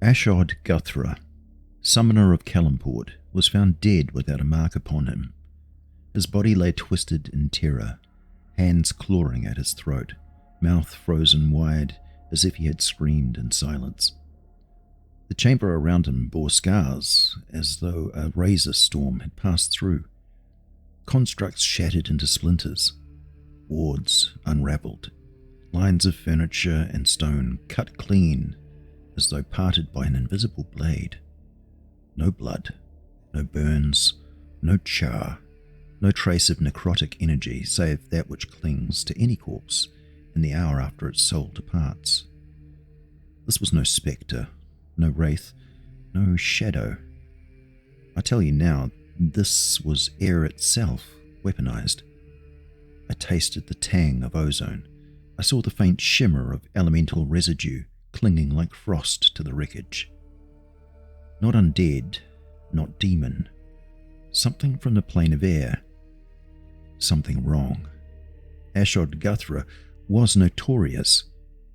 Ashod Guthra, summoner of Kalamport, was found dead without a mark upon him. His body lay twisted in terror, hands clawing at his throat, mouth frozen wide as if he had screamed in silence. The chamber around him bore scars as though a razor storm had passed through. Constructs shattered into splinters, wards unravelled, lines of furniture and stone cut clean as though parted by an invisible blade. No blood, no burns, no char, no trace of necrotic energy save that which clings to any corpse in the hour after its soul departs. This was no spectre, no wraith, no shadow. I tell you now, this was air itself, weaponized. I tasted the tang of ozone. I saw the faint shimmer of elemental residue clinging like frost to the wreckage. Not undead, not demon. Something from the plane of air. Something wrong. Ashod Guthra was notorious.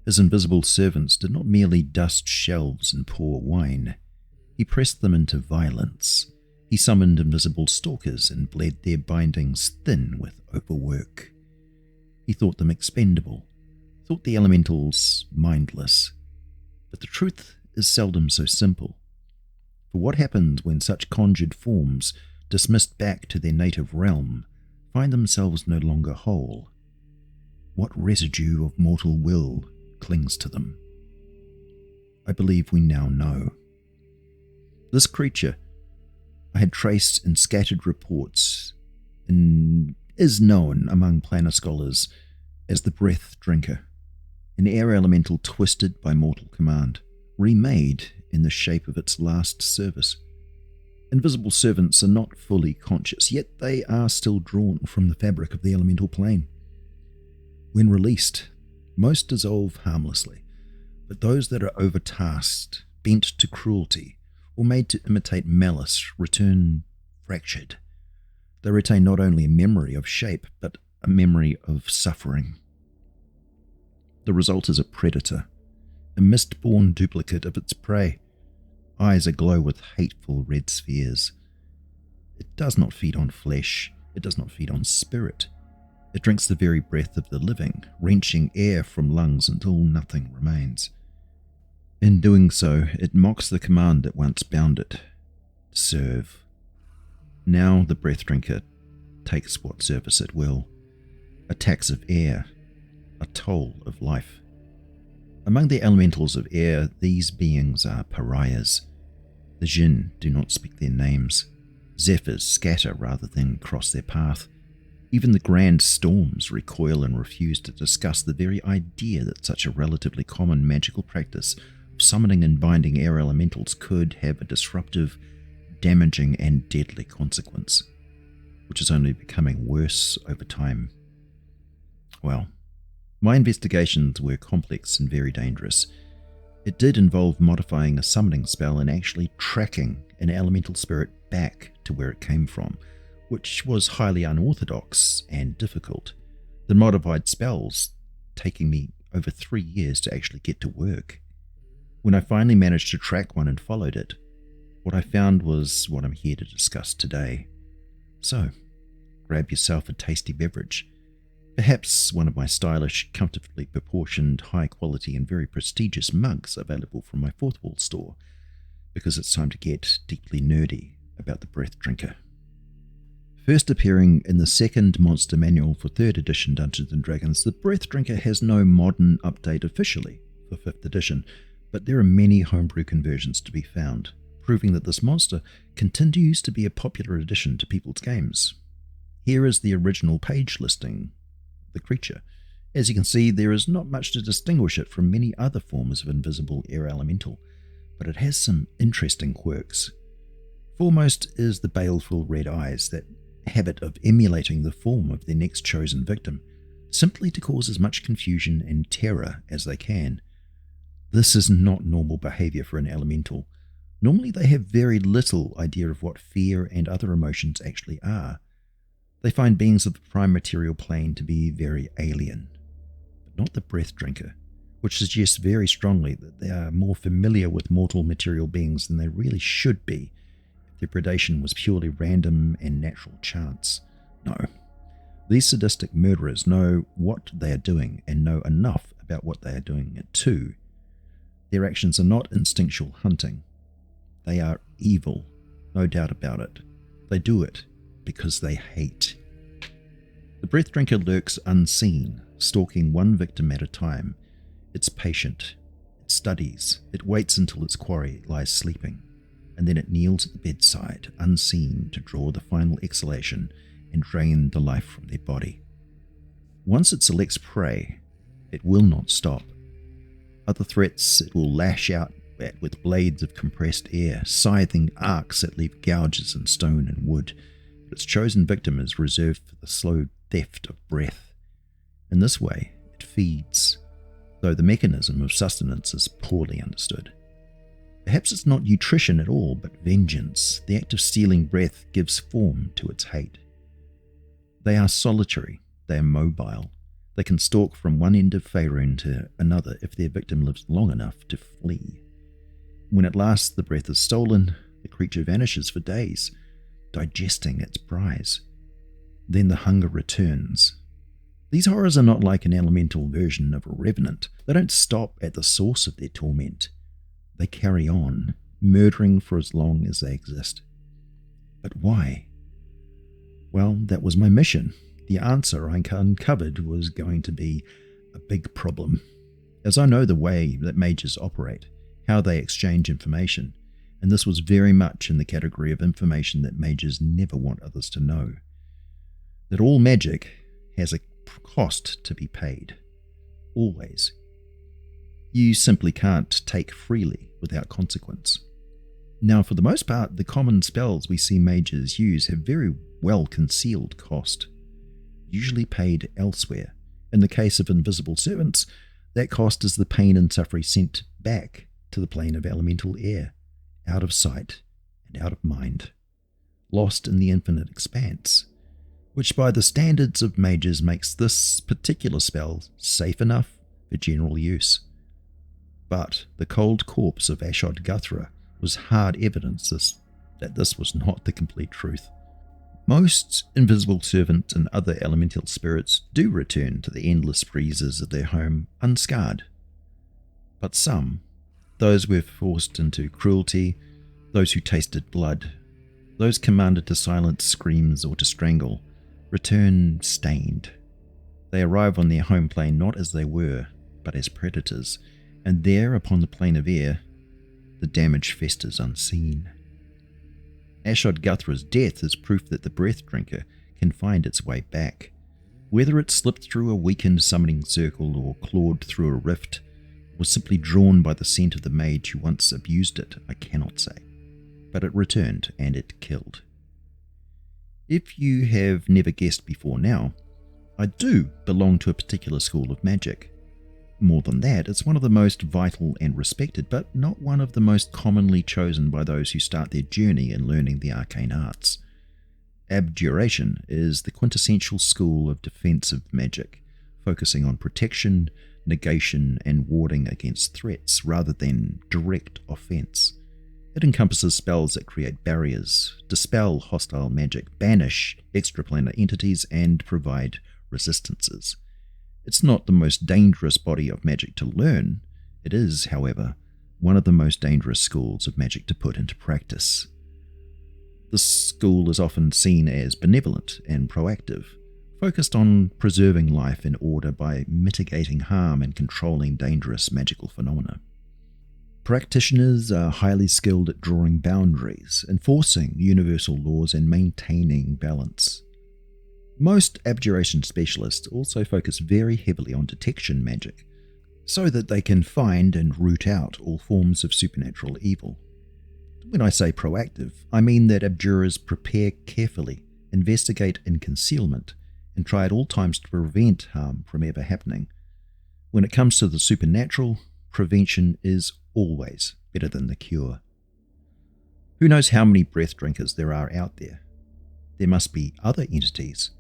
His invisible servants did not merely dust shelves and pour wine. He pressed them into violence. He summoned invisible stalkers and bled their bindings thin with overwork. He thought them expendable, thought the elementals mindless. But the truth is seldom so simple. For what happens when such conjured forms, dismissed back to their native realm, find themselves no longer whole? What residue of mortal will clings to them? I believe we now know. This creature I had traced in scattered reports and is known among planar scholars as the Breathdrinker, an air elemental twisted by mortal command, remade in the shape of its last service. Invisible servants are not fully conscious, yet they are still drawn from the fabric of the elemental plane. When released, most dissolve harmlessly, but those that are overtasked, bent to cruelty, or made to imitate malice return fractured. They retain not only a memory of shape, but a memory of suffering. The result is a predator, a mist-born duplicate of its prey, eyes aglow with hateful red spheres. It does not feed on flesh, it does not feed on spirit. It drinks the very breath of the living, wrenching air from lungs until nothing remains. In doing so, it mocks the command that once bound it: serve. Now the Breathdrinker takes what service it will, a tax of air, a toll of life. Among the elementals of air, these beings are pariahs. The Djinn do not speak their names. Zephyrs scatter rather than cross their path. Even the grand storms recoil and refuse to discuss the very idea that such a relatively common magical practice of summoning and binding air elementals could have a disruptive, damaging and deadly consequence, which is only becoming worse over time. Well, my investigations were complex and very dangerous. It did involve modifying a summoning spell and actually tracking an elemental spirit back to where it came from, which was highly unorthodox and difficult. The modified spells taking me over 3 years to actually get to work. When I finally managed to track one and followed it, what I found was what I'm here to discuss today. So, grab yourself a tasty beverage, perhaps one of my stylish, comfortably proportioned, high quality and very prestigious mugs available from my Fourthwall store, because it's time to get deeply nerdy about the Breathdrinker. First appearing in the second monster manual for 3rd edition Dungeons & Dragons, the Breathdrinker has no modern update officially for 5th edition, but there are many homebrew conversions to be found, proving that this monster continues to be a popular addition to people's games. Here is the original page listing of the creature. As you can see, there is not much to distinguish it from many other forms of invisible air elemental, but it has some interesting quirks. Foremost is the baleful red eyes, that habit of emulating the form of their next chosen victim, simply to cause as much confusion and terror as they can. This is not normal behavior for an elemental. Normally they have very little idea of what fear and other emotions actually are. They find beings of the prime material plane to be very alien. But not the Breathdrinker. which suggests very strongly that they are more familiar with mortal material beings than they really should be if their predation was purely random and natural chance. No. These sadistic murderers know what they are doing and know enough about what they are doing it too. Their actions are not instinctual hunting. They are evil, no doubt about it. They do it because they hate. The Breathdrinker lurks unseen, stalking one victim at a time. It's patient. It studies. It waits until its quarry lies sleeping, and then it kneels at the bedside, unseen, to draw the final exhalation and drain the life from their body. Once it selects prey, it will not stop. Other threats it will lash out at with blades of compressed air, scything arcs that leave gouges in stone and wood. But its chosen victim is reserved for the slow theft of breath. In this way, it feeds, though the mechanism of sustenance is poorly understood. Perhaps it's not nutrition at all, but vengeance. The act of stealing breath gives form to its hate. They are solitary, they are mobile. They can stalk from one end of Faerun to another if their victim lives long enough to flee. When at last the breath is stolen, the creature vanishes for days, digesting its prize. Then the hunger returns. These horrors are not like an elemental version of a revenant. They don't stop at the source of their torment. They carry on, murdering for as long as they exist. But why? Well, that was my mission. The answer I uncovered was going to be a big problem, as I know the way that mages operate, how they exchange information, and this was very much in the category of information that mages never want others to know. That all magic has a cost to be paid. Always. You simply can't take freely without consequence. Now, for the most part, the common spells we see mages use have very well concealed cost, usually paid elsewhere. In the case of invisible servants, that cost is the pain and suffering sent back to the plane of elemental air, out of sight and out of mind, lost in the infinite expanse, which by the standards of mages makes this particular spell safe enough for general use. But the cold corpse of Ashod Guthra was hard evidence that this was not the complete truth. Most invisible servants and other elemental spirits do return to the endless breezes of their home unscarred. But some, those who were forced into cruelty, those who tasted blood, those commanded to silence screams or to strangle, return stained. They arrive on their home plane not as they were, but as predators, and there upon the plane of air, the damage festers unseen. Ashod Guthra's death is proof that the Breathdrinker can find its way back. Whether it slipped through a weakened summoning circle or clawed through a rift, or simply drawn by the scent of the mage who once abused it, I cannot say. But it returned, and it killed. If you have never guessed before now, I do belong to a particular school of magic. More than that, it's one of the most vital and respected, but not one of the most commonly chosen by those who start their journey in learning the arcane arts. Abjuration is the quintessential school of defensive magic, focusing on protection, negation, and warding against threats rather than direct offense. It encompasses spells that create barriers, dispel hostile magic, banish extraplanar entities, and provide resistances. It's not the most dangerous body of magic to learn. It is, however, one of the most dangerous schools of magic to put into practice. This school is often seen as benevolent and proactive, focused on preserving life in order by mitigating harm and controlling dangerous magical phenomena. Practitioners are highly skilled at drawing boundaries, enforcing universal laws, and maintaining balance. Most abjuration specialists also focus very heavily on detection magic, so that they can find and root out all forms of supernatural evil. When I say proactive, I mean that abjurers prepare carefully, investigate in concealment, and try at all times to prevent harm from ever happening. When it comes to the supernatural, prevention is always better than the cure. Who knows how many breath drinkers there are out there? There must be other entities,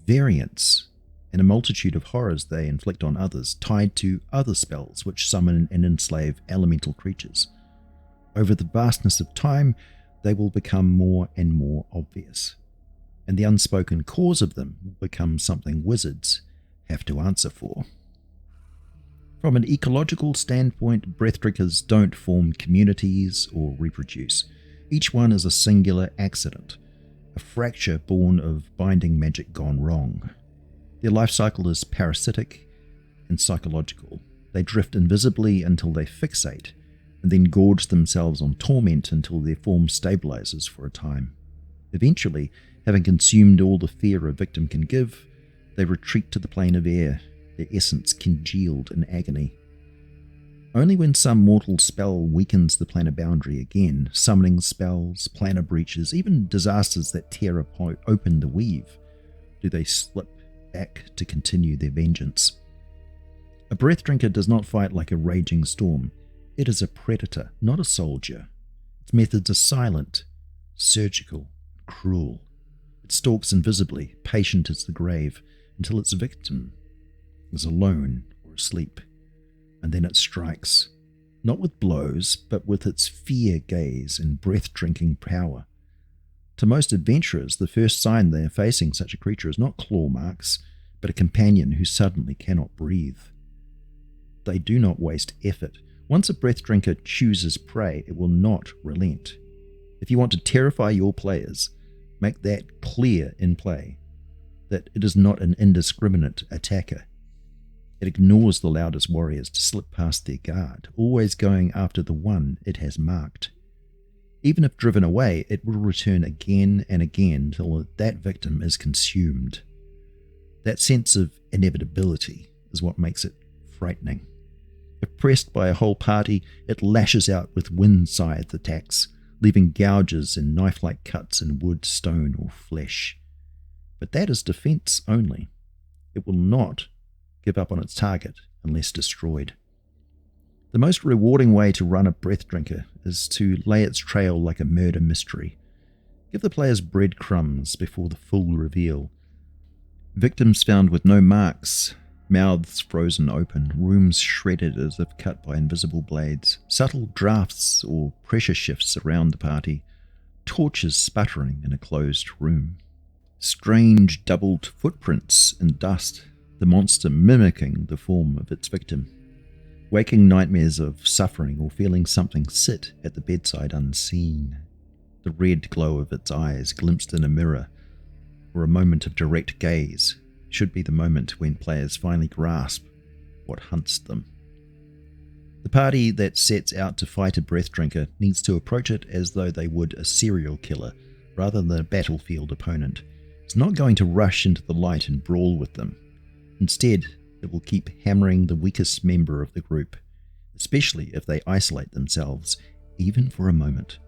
variants, and a multitude of horrors they inflict on others, tied to other spells which summon and enslave elemental creatures. Over the vastness of time, they will become more and more obvious, and the unspoken cause of them will become something wizards have to answer for. From an ecological standpoint, Breathdrinkers don't form communities or reproduce. Each one is a singular accident, a fracture born of binding magic gone wrong. Their life cycle is parasitic and psychological. They drift invisibly until they fixate, and then gorge themselves on torment until their form stabilizes for a time. Eventually, having consumed all the fear a victim can give, they retreat to the plane of air, their essence congealed in agony. Only when some mortal spell weakens the planar boundary again, summoning spells, planar breaches, even disasters that tear open the weave, do they slip back to continue their vengeance. A Breathdrinker does not fight like a raging storm. It is a predator, not a soldier. Its methods are silent, surgical, cruel. It stalks invisibly, patient as the grave, until its victim is alone or asleep. And then it strikes, not with blows, but with its fear gaze and breath-drinking power. To most adventurers, the first sign they are facing such a creature is not claw marks, but a companion who suddenly cannot breathe. They do not waste effort. Once a Breathdrinker chooses prey, it will not relent. If you want to terrify your players, make that clear in play, that it is not an indiscriminate attacker. It ignores the loudest warriors to slip past their guard, always going after the one it has marked. Even if driven away, it will return again and again till that victim is consumed. That sense of inevitability is what makes it frightening. If pressed by a whole party, it lashes out with wind-scythe attacks, leaving gouges and knife-like cuts in wood, stone, or flesh. But that is defense only. It will not give up on its target unless destroyed. The most rewarding way to run a Breathdrinker is to lay its trail like a murder mystery. Give the players breadcrumbs before the full reveal. Victims found with no marks, mouths frozen open, rooms shredded as if cut by invisible blades, subtle drafts or pressure shifts around the party, torches sputtering in a closed room. Strange doubled footprints in dust, the monster mimicking the form of its victim. Waking nightmares of suffering or feeling something sit at the bedside unseen. The red glow of its eyes glimpsed in a mirror, or a moment of direct gaze, should be the moment when players finally grasp what hunts them. The party that sets out to fight a Breathdrinker needs to approach it as though they would a serial killer, rather than a battlefield opponent. It's not going to rush into the light and brawl with them. Instead, it will keep hammering the weakest member of the group, especially if they isolate themselves, even for a moment.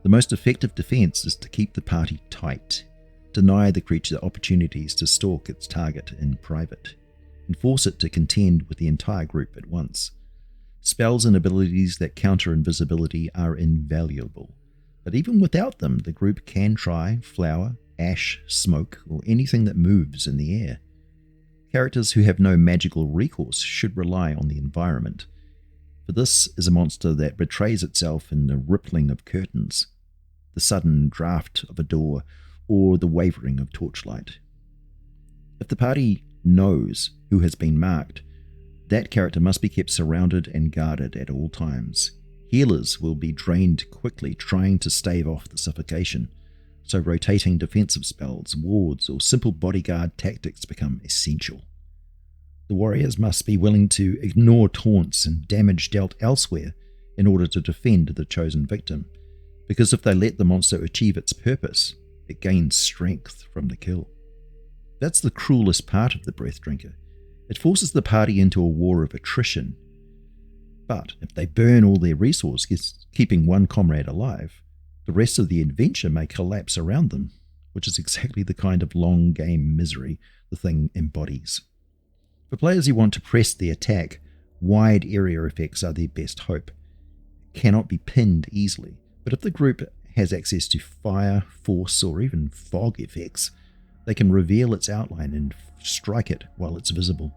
The most effective defense is to keep the party tight, deny the creature opportunities to stalk its target in private, and force it to contend with the entire group at once. Spells and abilities that counter invisibility are invaluable, but even without them, the group can try flower, ash, smoke, or anything that moves in the air. Characters who have no magical recourse should rely on the environment, for this is a monster that betrays itself in the rippling of curtains, the sudden draft of a door, or the wavering of torchlight. If the party knows who has been marked, that character must be kept surrounded and guarded at all times. Healers will be drained quickly trying to stave off the suffocation, so rotating defensive spells, wards, or simple bodyguard tactics become essential. The warriors must be willing to ignore taunts and damage dealt elsewhere in order to defend the chosen victim, because if they let the monster achieve its purpose, it gains strength from the kill. That's the cruelest part of the Breathdrinker. It forces the party into a war of attrition. But if they burn all their resources keeping one comrade alive, the rest of the adventure may collapse around them, which is exactly the kind of long game misery the thing embodies. For players who want to press the attack, wide area effects are their best hope. It cannot be pinned easily, but if the group has access to fire, force, or even fog effects, They can reveal its outline and strike it while it's visible.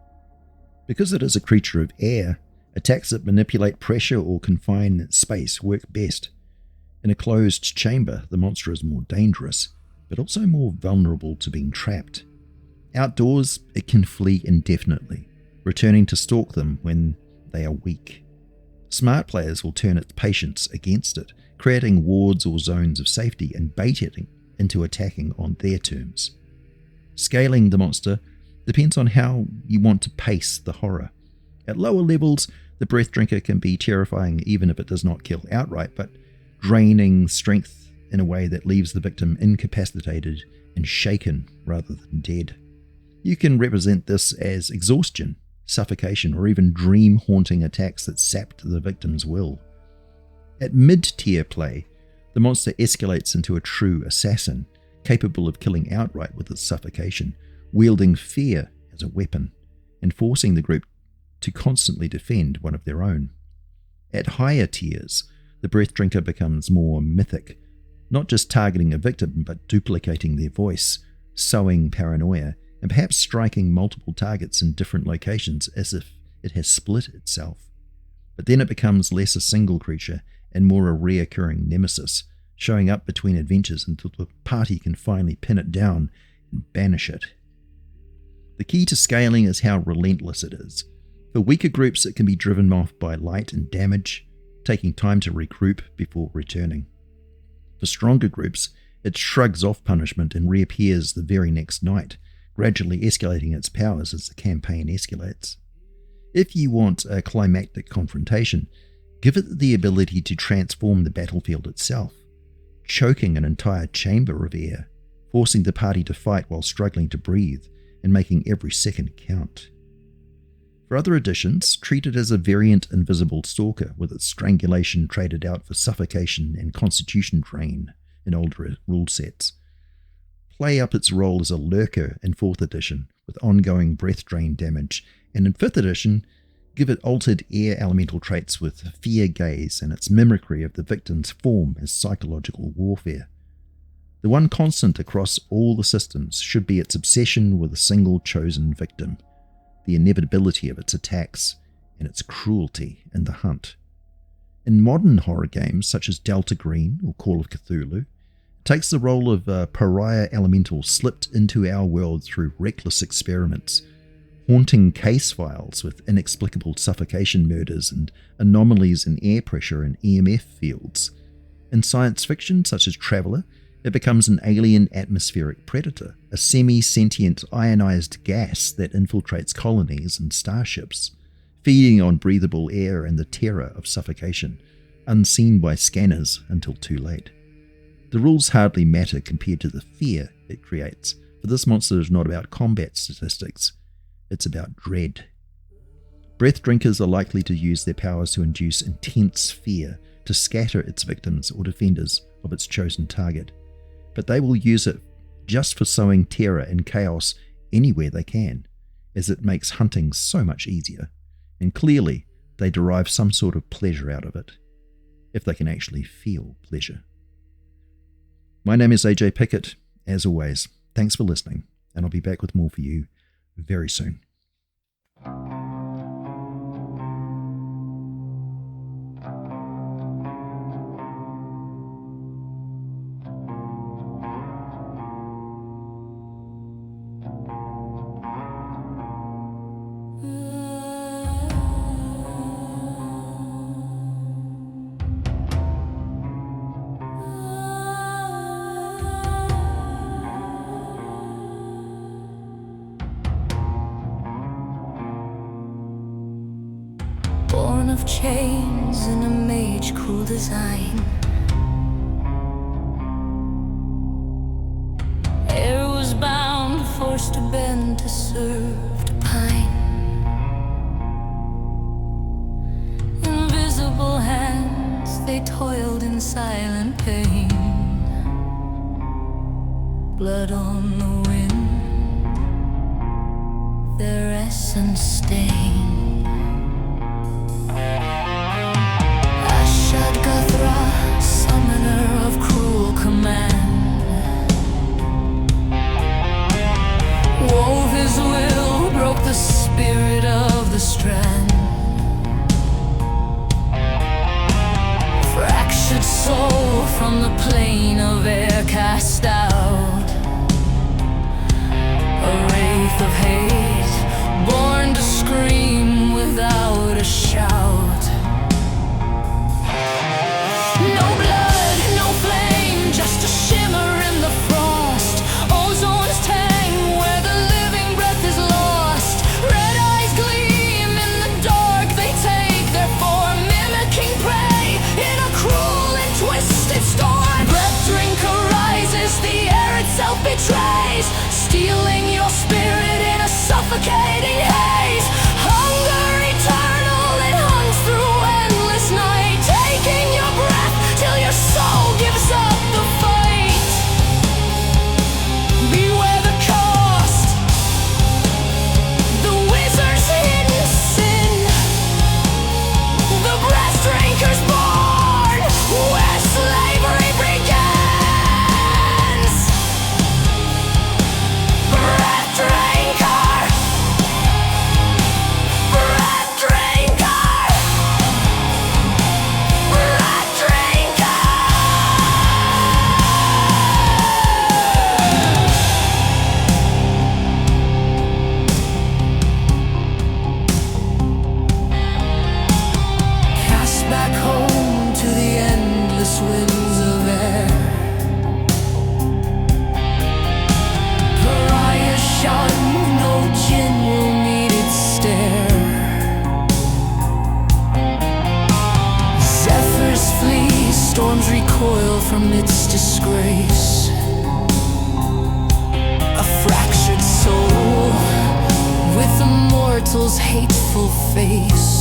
Because it is a creature of air, attacks that manipulate pressure or confine space work best. In a closed chamber, the monster is more dangerous, but also more vulnerable to being trapped. Outdoors, it can flee indefinitely, returning to stalk them when they are weak. Smart players will turn its patience against it, creating wards or zones of safety and bait it into attacking on their terms. Scaling the monster depends on how you want to pace the horror. At lower levels, the Breathdrinker can be terrifying even if it does not kill outright, but draining strength in a way that leaves the victim incapacitated and shaken rather than dead. You can represent this as exhaustion, suffocation, or even dream-haunting attacks that sapped the victim's will. At mid-tier play, the monster escalates into a true assassin, capable of killing outright with its suffocation, wielding fear as a weapon, and forcing the group to constantly defend one of their own. At higher tiers, the Breathdrinker becomes more mythic, not just targeting a victim, but duplicating their voice, sowing paranoia, and perhaps striking multiple targets in different locations as if it has split itself. But then it becomes less a single creature and more a reoccurring nemesis, showing up between adventures until the party can finally pin it down and banish it. The key to scaling is how relentless it is. For weaker groups, it can be driven off by light and damage, taking time to regroup before returning. For stronger groups, it shrugs off punishment and reappears the very next night, gradually escalating its powers as the campaign escalates. If you want a climactic confrontation, give it the ability to transform the battlefield itself, choking an entire chamber of air, forcing the party to fight while struggling to breathe, and making every second count. For other additions, treat it as a variant invisible Stalker with its strangulation traded out for suffocation and constitution drain in older rule sets. Play up its role as a lurker in 4th edition with ongoing breath drain damage, and in 5th edition, give it altered air elemental traits with fear gaze and its mimicry of the victim's form as psychological warfare. The one constant across all the systems should be its obsession with a single chosen victim, the inevitability of its attacks, and its cruelty in the hunt. In modern horror games such as Delta Green or Call of Cthulhu, it takes the role of a pariah elemental slipped into our world through reckless experiments, haunting case files with inexplicable suffocation murders and anomalies in air pressure and EMF fields. In science fiction such as Traveller, it becomes an alien atmospheric predator, a semi-sentient ionized gas that infiltrates colonies and starships, feeding on breathable air and the terror of suffocation, unseen by scanners until too late. The rules hardly matter compared to the fear it creates, for this monster is not about combat statistics, it's about dread. Breathdrinkers are likely to use their powers to induce intense fear, to scatter its victims or defenders of its chosen target. But they will use it just for sowing terror and chaos anywhere they can, as it makes hunting so much easier, and clearly they derive some sort of pleasure out of it, if they can actually feel pleasure. My name is AJ Pickett. As always, thanks for listening, and I'll be back with more for you very soon. Born of chains in a mage cool design, air was bound, forced to bend to serve to pine. Invisible hands, they toiled in silent pain. Blood on the wind, their essence stained. Ashod Guthra, summoner of cruel command, suffocating haze. Hunger eternal, it hunts through endless night, taking your breath till your soul gives up the fight. Beware the cost, the wizard's hidden sin, the Breathdrinker's born, where slavery begins. Breathdrinker, Breathdrinker, Breathdrinker. Cast back home to the endless winds of air. Pariah shunned, no Djinn will meet its stare. Zephyrs flee, storms recoil from its disgrace. A fractured soul with a mortal's hateful face.